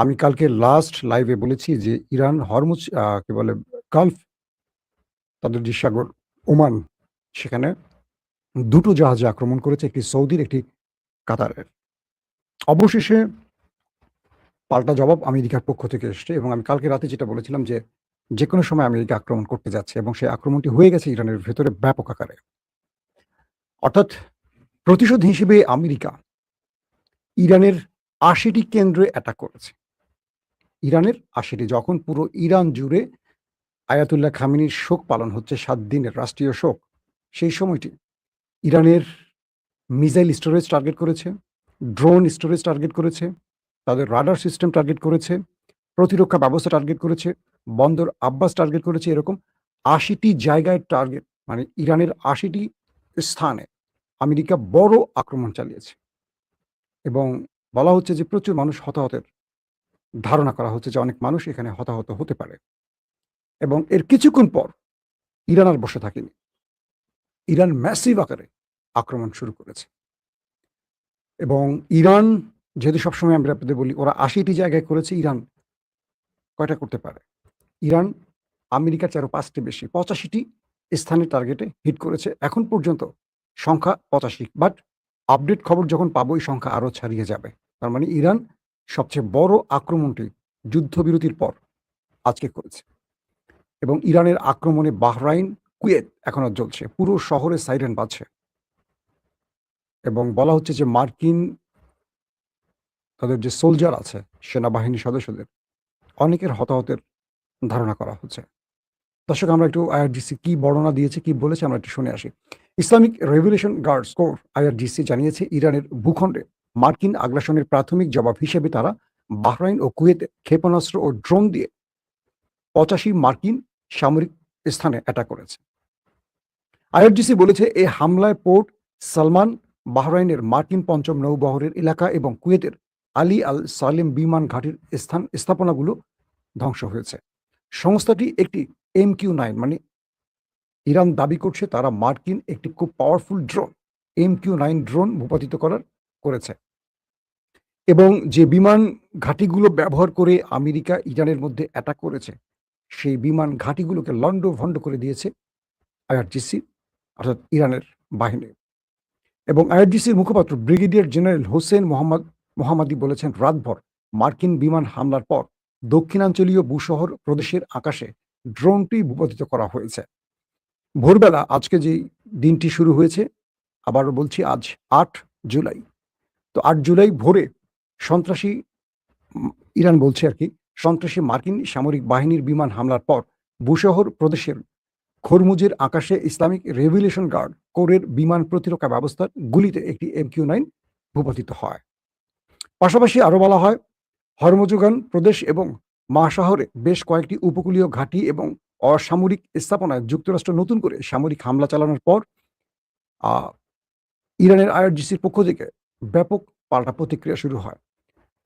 আমি কালকে লাস্ট লাইভে বলেছি যে ইরান হরমুজ কি বলে গালফ তাদের যে সাগর ওমান সেখানে দুটো জাহাজে আক্রমণ করেছে, একটি সৌদির, একটি কাতারের। অবশেষে পাল্টা জবাব আমেরিকার পক্ষ থেকে এসছে এবং আমি কালকে রাতে যেটা বলেছিলাম যে যে কোনো সময় আমেরিকা আক্রমণ করতে যাচ্ছে এবং সেই আক্রমণটি হয়ে গেছে ইরানের ভেতরে ব্যাপক আকারে। অর্থাৎ প্রতিশোধ হিসেবে আমেরিকা ইরানের ৮০টি কেন্দ্রে অ্যাটাক করেছে। ইরানের ৮০টি, যখন পুরো ইরান জুড়ে আয়াতুল্লাহ খামেনির শোক পালন হচ্ছে, ৭ দিনের রাষ্ট্রীয় শোক, সেই সময়টি ইরানের মিসাইল স্টোরেজ টার্গেট করেছে, ড্রোন স্টোরেজ টার্গেট করেছে, তাদের রাডার সিস্টেম টার্গেট করেছে, প্রতিরক্ষা ব্যবস্থা টার্গেট করেছে, বন্দর আব্বাস টার্গেট করেছে। এরকম ৮০টি জায়গায় টার্গেট, মানে ইরানের ৮০টি স্থানে আমেরিকা বড় আক্রমণ চালিয়েছে এবং বলা হচ্ছে যে প্রচুর মানুষ হতাহতের ধারণা করা হচ্ছে যে অনেক মানুষ এখানে হতাহত হতে পারে। এবং এর কিছুক্ষণ পর ইরান আর বসে থাকেনি, ইরান ম্যাসিভ আকারে আক্রমণ শুরু করেছে। এবং ইরান, যেহেতু সবসময় আমরা আপনাদের বলি ওরা ৮০টি জায়গায় করেছে, ইরান কয়টা করতে পারে? ইরান আমেরিকার ৫টি বেশি, ৮৫টি স্থানে টার্গেটে হিট করেছে এখন পর্যন্ত, সংখ্যা ৮৫। বাট আপডেট খবর যখন পাবো এই সংখ্যা আরও ছাড়িয়ে যাবে। তার মানে ইরান সবচেয়ে বড় আক্রমণটি যুদ্ধবিরতির পর আজকে করেছে। এবং ইরানের আক্রমণে বাহরাইন, কুয়েত এখনো জ্বলছে, পুরো শহরে সাইরেন বাজছে এবং বলা হচ্ছে যে মার্কিন তাদের যে সোলজার আছে, সেনাবাহিনী সদস্যদের অনেকের হতাহতের ধারণা করা হচ্ছে। দর্শক, আমরা একটু আইআরজিসি কি বর্ণনা দিয়েছে, কি বলেছে আমরা একটু শুনে আসি। Islamic revolution guards core IRGC জানিয়েছে ইরানের ভূখণ্ডে মার্কিন আগ্রাসনের প্রাথমিক জবাব হিসেবে তারা বাহরাইন ও কুয়েতে ক্ষেপণাস্ত্র ও ড্রোন দিয়ে ৮৫ মার্কিন সামরিক স্থানে অ্যাটাক করেছে। আইআরজিসি বলেছে এই হামলায় পোর্ট সালমান, বাহরাইনের মার্কিন পঞ্চম নৌবহরের এলাকা এবং কুয়েতের আলী আল সালেম বিমান ঘাঁটির স্থাপনাগুলো ধ্বংস হয়েছে। সংস্থাটি একটি MQ-9, মানে ইরান দাবি করছে তারা মার্কিন একটি খুব পাওয়ারফুল ড্রোন MQ-9 ড্রোন ভূপাতিত করেছে এবং যে বিমান ঘাঁটিগুলো ব্যবহার করে আমেরিকা ইরানের মধ্যে অ্যাটাক করেছে সেই বিমান ঘাঁটিগুলোকে লন্ডভন্ড করে দিয়েছে আইআরজিসি, অর্থাৎ ইরানের বাহিনী। এবং আইআরজিসির মুখপাত্র ব্রিগেডিয়ার জেনারেল হোসেন মোহাম্মদি বলেছেন রাতভর মার্কিন বিমান হামলার পর দক্ষিণাঞ্চলীয় বুশহর প্রদেশের আকাশে ড্রোনটি ভূপাতিত করা হয়েছে। ভোরবেলা আজকে যে দিনটি শুরু হয়েছে, আবারও বলছি আজ ৮ জুলাই, তো ৮ জুলাই ভোরে সন্ত্রাসী, ইরান বলছে আর কি, সন্ত্রাসী মার্কিন সামরিক বাহিনীর বিমান হামলার পর বুশহর প্রদেশের খরমুজের আকাশে ইসলামিক রেভলিউশন গার্ড কোরের বিমান প্রতিরক্ষা ব্যবস্থার গুলিতে একটি MQ-9 ভূপাতিত হয়। পাশাপাশি আরও বলা হয় হরমুজগান প্রদেশ এবং শহরে বেশ কয়েকটি উপকূলীয় ঘাঁটি এবং অসামরিক স্থাপনায় যুক্তরাষ্ট্র নতুন করে সামরিক হামলা চালানোর পর ইরানের আইআরজিসির পক্ষ থেকে ব্যাপক পাল্টা প্রতিক্রিয়া শুরু হয়।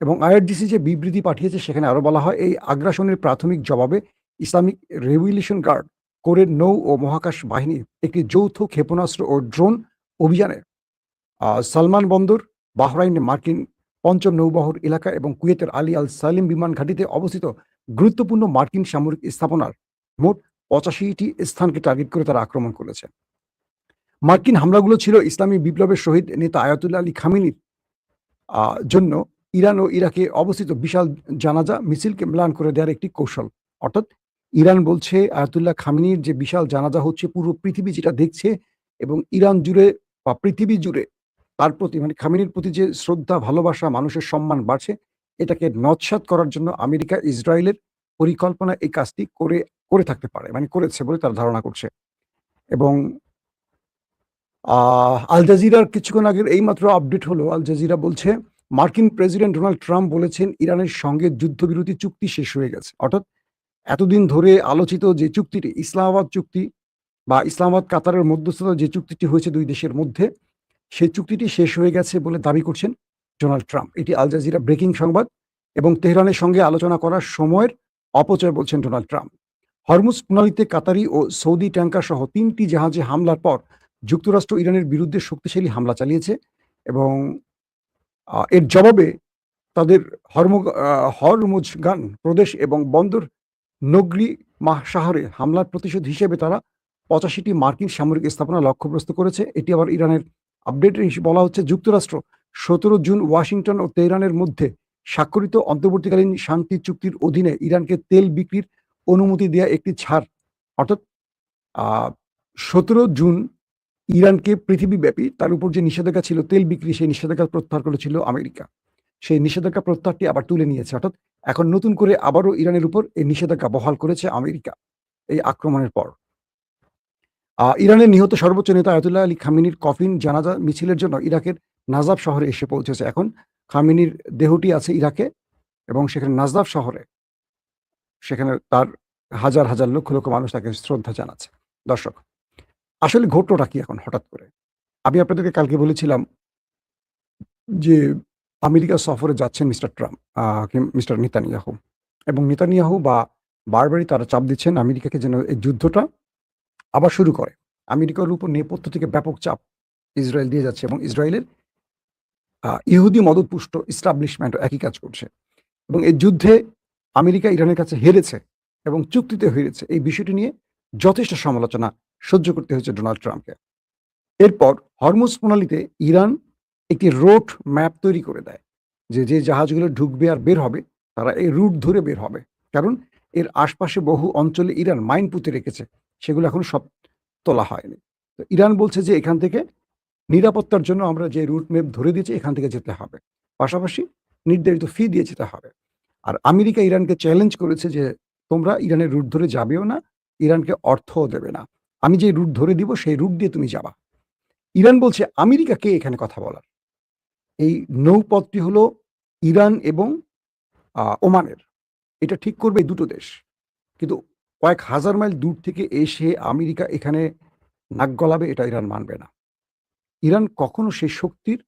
এবং আইআরজিসি যে বিবৃতি পাঠিয়েছে সেখানে আরও বলা হয় এই আগ্রাসনের প্রাথমিক জবাবে ইসলামিক রেভলিউশন গার্ড কোরের নৌ ও মহাকাশ বাহিনী একটি যৌথ ক্ষেপণাস্ত্র ও ড্রোন অভিযানে সালমান বন্দর, বাহরাইনে মার্কিন পঞ্চম নৌবহর এলাকা এবং কুয়েতের আলী আল সালিম বিমান ঘাঁটিতে অবস্থিত গুরুত্বপূর্ণ মার্কিন সামরিক স্থাপনার মোট ৮৫টি স্থানকে টার্গেট করে তারা আক্রমণ করেছে। মার্কিন হামলাগুলো ছিল ইসলামী বিপ্লবের শহীদ নেতা আয়াতুল্লাহ আলী খামেনির জন্য ইরান ও ইরাকে অবস্থিত বিশাল জানাজা মিছিলকে ম্লান করে দেওয়ার একটি কৌশল। অর্থাৎ ইরান বলছে আয়াতুল্লাহ খামেনির যে বিশাল জানাজা হচ্ছে, পুরো পৃথিবী যেটা দেখছে এবং ইরান জুড়ে বা পৃথিবী জুড়ে তার প্রতি, মানে খামেনির প্রতি যে শ্রদ্ধা, ভালোবাসা, মানুষের সম্মান বাড়ছে, এটাকে নস্যাৎ করার জন্য আমেরিকা ইসরায়েলের পরিকল্পনা এই কাজটি করে থাকতে পারে, মানে করেছে বলে তারা ধারণা করছে। এবং আল জাজিরার কিছুক্ষণ আগের এইমাত্র আপডেট হলো, আল জাজিরা বলছে মার্কিন প্রেসিডেন্ট ডোনাল্ড ট্রাম্প বলেছেন ইরানের সঙ্গে যুদ্ধবিরতি চুক্তি শেষ হয়ে গেছে। অর্থাৎ এতদিন ধরে আলোচিত যে চুক্তিটি, ইসলামাবাদ চুক্তি বা ইসলামাবাদ কাতারের মধ্যস্থতা যে চুক্তিটি হয়েছে দুই দেশের মধ্যে, সেই চুক্তিটি শেষ হয়ে গেছে বলে দাবি করছেন ডোনাল্ড ট্রাম্প। এটি আল জাজিরা ব্রেকিং সংবাদ। এবং তেহরানের সঙ্গে আলোচনা করার সময়ের অপচয় বলছেন ডোনাল্ড ট্রাম্প। হরমুজ প্রণালীতে কাতারি ও সৌদি ট্যাঙ্কার সহ 3টি জাহাজে হামলার পর যুক্তরাষ্ট্র ইরানের বিরুদ্ধে শক্তিশালী হামলা চালিয়েছে এবং এর জবাবে তাদের হরমুজগান প্রদেশ এবং বন্দর নগরী শহরে হামলার প্রতিশোধ হিসেবে তারা ৮৫টি মার্কিন সামরিক স্থাপনা লক্ষ্যগ্রস্ত করেছে। এটি আবার ইরানের আপডেটের বলা হচ্ছে যুক্তরাষ্ট্র ১৭ জুন ওয়াশিংটন ও তেহরানের মধ্যে স্বাক্ষরিত অন্তর্বর্তীকালীন শান্তি চুক্তির অধীনে ইরানকে তেল বিক্রির অনুমতি দেয়া একটি ছাড়, অর্থাৎ ১৭ জুন ইরানকে পৃথিবীব্যাপী তার উপর যে নিষেধাজ্ঞা ছিল তেল বিক্রি, সেই নিষেধাজ্ঞা প্রত্যাহার করেছিল আমেরিকা। সেই নিষেধাজ্ঞা প্রত্যাহারটি আবার তুলে নিয়েছে, অর্থাৎ এখন নতুন করে আবারও ইরানের উপর এই নিষেধাজ্ঞা বহাল করেছে আমেরিকা এই আক্রমণের পর। ইরানের নিহত সর্বোচ্চ নেতা আয়াতুল্লাহ আলী খামেনির কফিন জানাজা মিছিলের জন্য ইরাকের নাজাফ শহরে এসে পৌঁছেছে। এখন খামেনির দেহটি আছে ইরাকে এবং সেখানে নাজদাফ শহরে, সেখানে তার হাজার হাজার লক্ষ লক্ষ মানুষ তাকে শ্রদ্ধা জানাচ্ছে। দর্শক, আসলে ঘটনাটা কি এখন হঠাৎ করে? আমি আপনাদেরকে কালকে বলেছিলাম যে আমেরিকা সফরে যাচ্ছেন মিস্টার ট্রাম্প, মিস্টার নেতানিয়াহু, এবং নেতানিয়াহু বা বারবারই তারা চাপ দিচ্ছেন আমেরিকাকে যেন এই যুদ্ধটা আবার শুরু করে। আমেরিকার উপর নেপথ্য থেকে ব্যাপক চাপ ইসরায়েল দিয়ে যাচ্ছে এবং ইসরায়েলের ইহুদি মদতপুষ্ট ইস্টাবলিশমেন্ট একই কাজ করছে এবং এই যুদ্ধে আমেরিকা ইরানের কাছে হেরেছে এবং চুক্তিতে হেরেছে। এই বিষয়টি নিয়ে যথেষ্ট সমালোচনা সহ্য করতে হয়েছে ডোনাল্ড ট্রাম্পকে। এরপর হরমুজ প্রণালীতে ইরান একটি রোড ম্যাপ তৈরি করে দেয় যে যে জাহাজগুলো ঢুকবে আর বের হবে তারা এই রুট ধরে বের হবে, কারণ এর আশপাশে বহু অঞ্চলে ইরান মাইন পুঁতে রেখেছে, সেগুলো এখন সব তোলা হয়নি। তো ইরান বলছে যে এখান থেকে নিরাপত্তার জন্য আমরা যে রুট ম্যাপ ধরে দিয়েছি এখান থেকে যেতে হবে, পাশাপাশি নির্ধারিত ফি দিয়ে যেতে হবে। আর আমেরিকা ইরানকে চ্যালেঞ্জ করেছে যে তোমরা ইরানের রুট ধরে যাবেও না, ইরানকে অর্থও দেবে না, আমি যে রুট ধরে দিব সেই রুট দিয়ে তুমি যাবা। ইরান বলছে আমেরিকা কে এখানে কথা বলার? এই নৌপথটি হলো ইরান এবং ওমানের, এটা ঠিক করবে এই দুটো দেশ। কিন্তু কয়েক হাজার মাইল দূর থেকে এসে আমেরিকা এখানে নাক গলাবে, এটা ইরান মানবে না। ইরান কখনো সেই শক্তির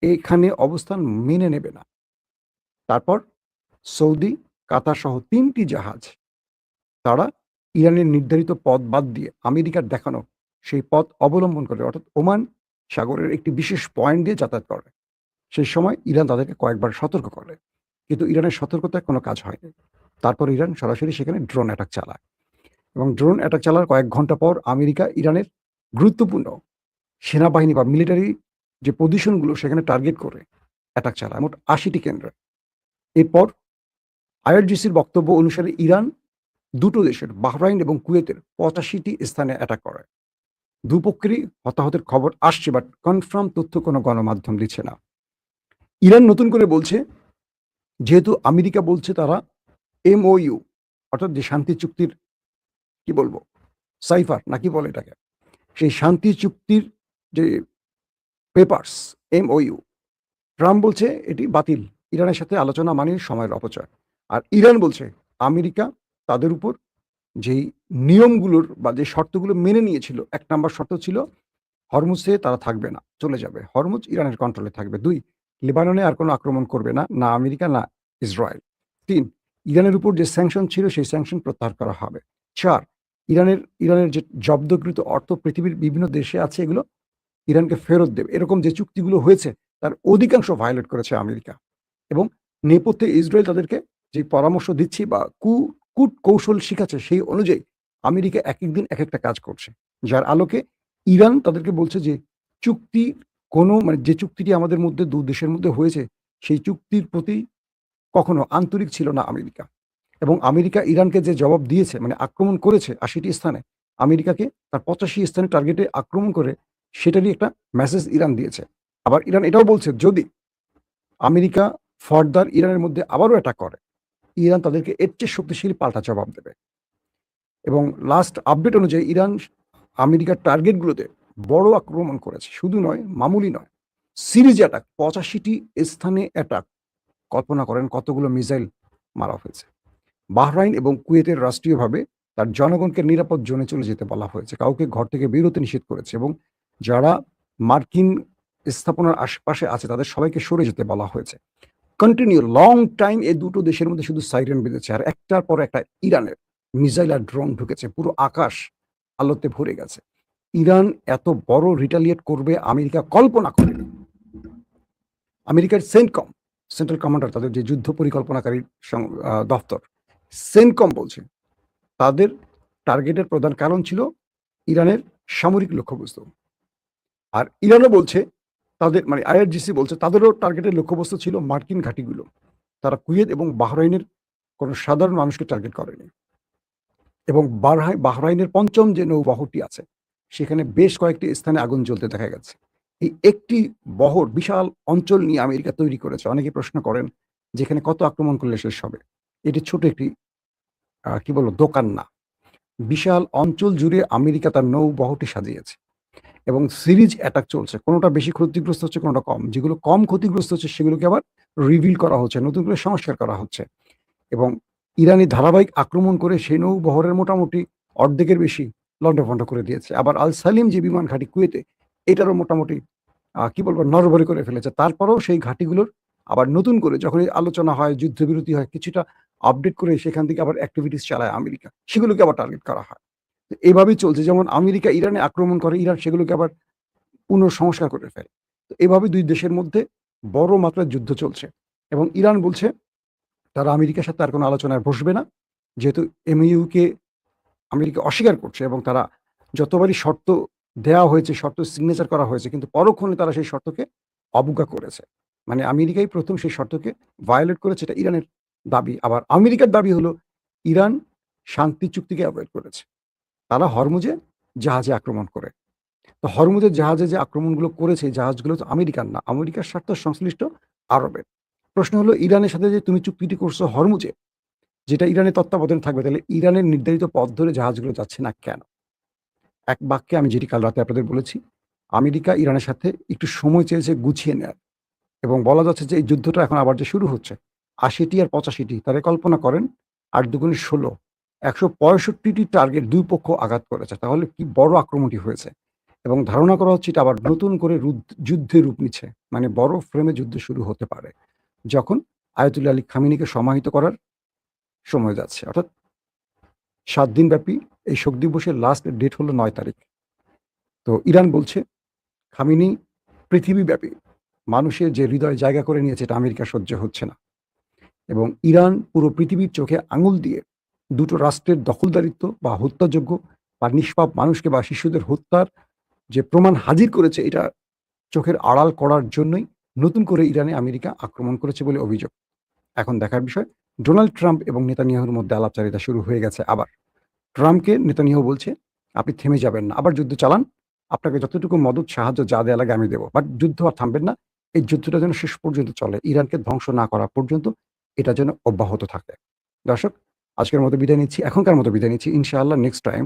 এখানে অবস্থান মেনে নেবে না। তারপর সৌদি, কাতার সহ ৩টি জাহাজ তারা ইরানের নির্ধারিত পথ বাদ দিয়ে আমেরিকার দেখানো সেই পথ অবলম্বন করে, অর্থাৎ ওমান সাগরের একটি বিশেষ পয়েন্ট দিয়ে যাতায়াত করে। সেই সময় ইরান তাদেরকে কয়েকবার সতর্ক করে, কিন্তু ইরানের সতর্কতায় কোনো কাজ হয়নি। তারপর ইরান সরাসরি সেখানে ড্রোন অ্যাটাক চালায় এবং ড্রোন অ্যাটাক চালার কয়েক ঘন্টা পর আমেরিকা ইরানের গুরুত্বপূর্ণ সেনাবাহিনী বা মিলিটারি যে পজিশনগুলো সেখানে টার্গেট করে অ্যাটাক চালায়, মোট ৮০টি কেন্দ্রে। এরপর আইআরজিসির বক্তব্য অনুসারে ইরান দুটো দেশের বাহরাইন এবং কুয়েতের ৮৫টি স্থানে অ্যাটাক করে। দুপক্ষেরই হতাহতের খবর আসছে, বাট কনফার্ম তথ্য কোনো গণমাধ্যম দিচ্ছে না। ইরান নতুন করে বলছে, যেহেতু আমেরিকা বলছে তারা এমওইউ অর্থাৎ যে শান্তি চুক্তির কি বলবো সাইফার নাকি বলে এটাকে, সেই শান্তি চুক্তির যে পেপারস এমওইউ, ট্রাম্প বলছে এটি বাতিল, ইরানের সাথে আলোচনা মানে সময়ের অপচয়। আর ইরান বলছে আমেরিকা তাদের উপর যেই নিয়মগুলোর বা যে শর্তগুলো মেনে নিয়েছিল, ১ নাম্বার শর্ত ছিল হরমুজে তারা থাকবে না, চলে যাবে, হরমুজ ইরানের কন্ট্রোলে থাকবে। ২, লেবাননে আর কোনো আক্রমণ করবে না, না আমেরিকা না ইসরায়েল। ৩, ইরানের উপর যে স্যাংশন ছিল সেই স্যাংশন প্রত্যাহার করা হবে। ৪, ইরানের যে জব্দকৃত অর্থ পৃথিবীর বিভিন্ন দেশে আছে এগুলো ইরানকে ফেরত দেবে। এরকম যে চুক্তিগুলো হয়েছে তার অধিকাংশ ভায়োলেট করেছে আমেরিকা এবং নেপথ্যে ইসরায়েল তাদেরকে যে পরামর্শ দিচ্ছি বা কৌশল শিখাচ্ছে সেই অনুযায়ী আমেরিকা একেক দিন একেকটা কাজ করছে, যার আলোকে ইরান তাদেরকে বলছে যে চুক্তির কোনো মানে যে চুক্তিটি আমাদের মধ্যে ২ দেশের মধ্যে হয়েছে সেই চুক্তির প্রতি কখনো আন্তরিক ছিল না আমেরিকা। এবং আমেরিকা ইরানকে যে জবাব দিয়েছে মানে আক্রমণ করেছে ৮০টি স্থানে, আমেরিকাকে তার ৮৫ স্থানে টার্গেটে আক্রমণ করে সেটারই একটা মেসেজ ইরান দিয়েছে। আবার ইরান এটাও বলছে যদি আমেরিকা ফার্দার ইরানের মধ্যে আবারও অ্যাটাক করে, ইরান তাদেরকে এর চেয়ে শক্তিশালী পাল্টা জবাব দেবে। এবং লাস্ট আপডেট অনুযায়ী ইরান আমেরিকার টার্গেটগুলোতে বড় আক্রমণ করেছে, শুধু নয়, মামুলি নয়, সিরিজ অ্যাটাক, ৮৫টি স্থানে অ্যাটাক। কল্পনা করেন কতগুলো মিসাইল মারা হয়েছে। বাহরাইন এবং কুয়েতের রাষ্ট্রীয়ভাবে তার জনগণকে নিরাপদ জোনে চলে যেতে বলা হয়েছে, কাউকে ঘর থেকে বের হতে নিষেধ করেছে এবং যারা মার্কিন স্থাপনার আশেপাশে আছে তাদের সবাইকে সরে যেতে বলা হয়েছে। কন্টিনিউ লং টাইম এই দুটো দেশের মধ্যে শুধু সাইরেন বেজেছে আর একটার পর একটা ইরানের মিসাইল আর ড্রোন ঢুকেছে, পুরো আকাশ আলোতে ভরে গেছে। ইরান এত বড় রিটালিয়েট করবে আমেরিকা কল্পনা করেনি। আমেরিকার সেন্ট্রাল কমান্ডার, তাদের যে যুদ্ধ পরিকল্পনাকারী দফতর, সেন্টকম বলছে তাদের টার্গেটের প্রধান কারণ ছিল ইরানের সামরিক লক্ষ্যবস্তু। আর ইরানও বলছে তাদের, মানে আইআরজিসি বলছে তাদেরও টার্গেটের লক্ষ্যবস্তু ছিল মার্কিন ঘাঁটিগুলো। তারা কুয়েত এবং বাহরাইনের কোনো সাধারণ মানুষকে টার্গেট করেনি। এবং বাহরাইনের ৫ম যে নৌবহরটি আছে, সেখানে বেশ কয়েকটি স্থানে আগুন জ্বলতে দেখা গেছে। এই একটি বহর বিশাল অঞ্চল নিয়ে আমেরিকা তৈরি করেছে। অনেকে প্রশ্ন করেন যে এখানে কত আক্রমণ করলে শেষ হবে? এটি ছোট একটি কি বলবো দোকান না। বিশাল অঞ্চল জুড়ে আমেরিকা তার নৌবহরটি সাজিয়েছে এবং সিরিজ অ্যাটাক চলছে। কোনোটা বেশি ক্ষতিগ্রস্ত হচ্ছে, কোনোটা কম। যেগুলো কম ক্ষতিগ্রস্ত হচ্ছে সেগুলোকে আবার রিভিল করা হচ্ছে, নতুন করে সংস্কার করা হচ্ছে। এবং ইরানি ধারাবাহিক আক্রমণ করে সেই নৌবহরের মোটামুটি অর্ধেকের বেশি লন্ডভন্ড করে দিয়েছে। আবার আল সালিম যে বিমান ঘাঁটি কুয়েতে, এটারও মোটামুটি কি বলবো নড়বড়ে করে ফেলেছে। তারপরেও সেই ঘাঁটিগুলোর আবার নতুন করে যখনই আলোচনা হয়, যুদ্ধবিরতি হয়, কিছুটা আপডেট করে সেখান থেকে আবার অ্যাক্টিভিটিস চালায় আমেরিকা। সেগুলোকে আবার টার্গেট করা হয়। তো এভাবেই চলছে। যেমন আমেরিকা ইরানে আক্রমণ করে, ইরান সেগুলোকে আবার পুনঃসংস্কার করে ফেলে। তো এভাবে ২ দেশের মধ্যে বড় মাত্রার যুদ্ধ চলছে এবং ইরান বলছে তারা আমেরিকার সাথে আর কোনো আলোচনায় বসবে না। যেহেতু এমইউকে আমেরিকা অস্বীকার করছে এবং তারা যতবারই শর্ত দেওয়া হয়েছে, শর্ত সিগনেচার করা হয়েছে, কিন্তু পরক্ষণে তারা সেই শর্তকে অবজ্ঞা করেছে। মানে আমেরিকাই ১ম সেই শর্তকে ভায়োলেট করেছে, এটা ইরানের দাবি। আবার আমেরিকার দাবি হলো ইরান শান্তি চুক্তিকে অ্যাভয়েড করেছে। তারা হরমুজে জাহাজে আক্রমণ করে। তো হরমুজের জাহাজে যে আক্রমণগুলো করেছে, এই জাহাজগুলো তো আমেরিকার না, আমেরিকার স্বার্থ সংশ্লিষ্ট আরবের। প্রশ্ন হলো ইরানের সাথে যে তুমি চুক্তিটি করছো হরমুজে, যেটা ইরানের তত্ত্বাবধানে থাকবে, তাহলে ইরানের নির্ধারিত পথ ধরে জাহাজগুলো যাচ্ছে না কেন? এক বাক্যে আমি যেটি কাল রাতে আপনাদের বলেছি, আমেরিকা ইরানের সাথে একটু সময় চেয়েছে গুছিয়ে নেয়ার এবং বলা যাচ্ছে যে এই যুদ্ধটা এখন আবার যে শুরু হচ্ছে ৮০টি আর ৮৫টি, তাহলে কল্পনা করেন ৮ দুগুণে ১৬, ১৬৫টি টার্গেট ২ পক্ষ আঘাত করেছে। তাহলে কি বড় আক্রমণটি হয়েছে এবং ধারণা করা হচ্ছে এটা আবার নতুন করে যুদ্ধে রূপ নিচ্ছে। মানে বড় ফ্রেমে যুদ্ধ শুরু হতে পারে যখন আয়াতুল্লাহ আলী খামেনিকে সমাহিত করার সময় যাচ্ছে। অর্থাৎ ৭ দিনব্যাপী এই শোক দিবসের লাস্ট ডেট হলো ৯ তারিখ। তো ইরান বলছে খামেনি পৃথিবীব্যাপী মানুষের যে হৃদয়ে জায়গা করে নিয়েছে, এটা আমেরিকা সহ্য হচ্ছে না এবং ইরান পুরো পৃথিবীর চোখে আঙুল দিয়ে দুটো রাষ্ট্রের দখলদারিত্ব বা হত্যাযোগ্য বা নিষ্পাপ মানুষকে বা শিশুদের হত্যার যে প্রমাণ হাজির করেছে, এটা চোখের আড়াল করার জন্যই নতুন করে ইরানে আমেরিকা আক্রমণ করেছে বলে অভিযোগ। এখন দেখার বিষয়, ডোনাল্ড ট্রাম্প এবং নেতানিয়াহুর মধ্যে আলাপচারিতা শুরু হয়ে গেছে আবার। ট্রাম্পকে নেতানিয়াহু বলছে, "আপনি থেমে যাবেন না। আবার যুদ্ধ চালান। আপনাকে যতটুকু মদদ, সাহায্য যা দেয়া লাগে আমি দেব। বাট যুদ্ধ আর থামবেন না। এই যুদ্ধটা যেন শেষ পর্যন্ত চলে। ইরানকে ধ্বংস না করা পর্যন্ত এটা যেন অব্যাহত থাকে।" দর্শক, আজকের মতো বিদায় নিচ্ছি। এখনকার মতো বিদায় নিচ্ছি। ইনশাআল্লাহ নেক্সট টাইম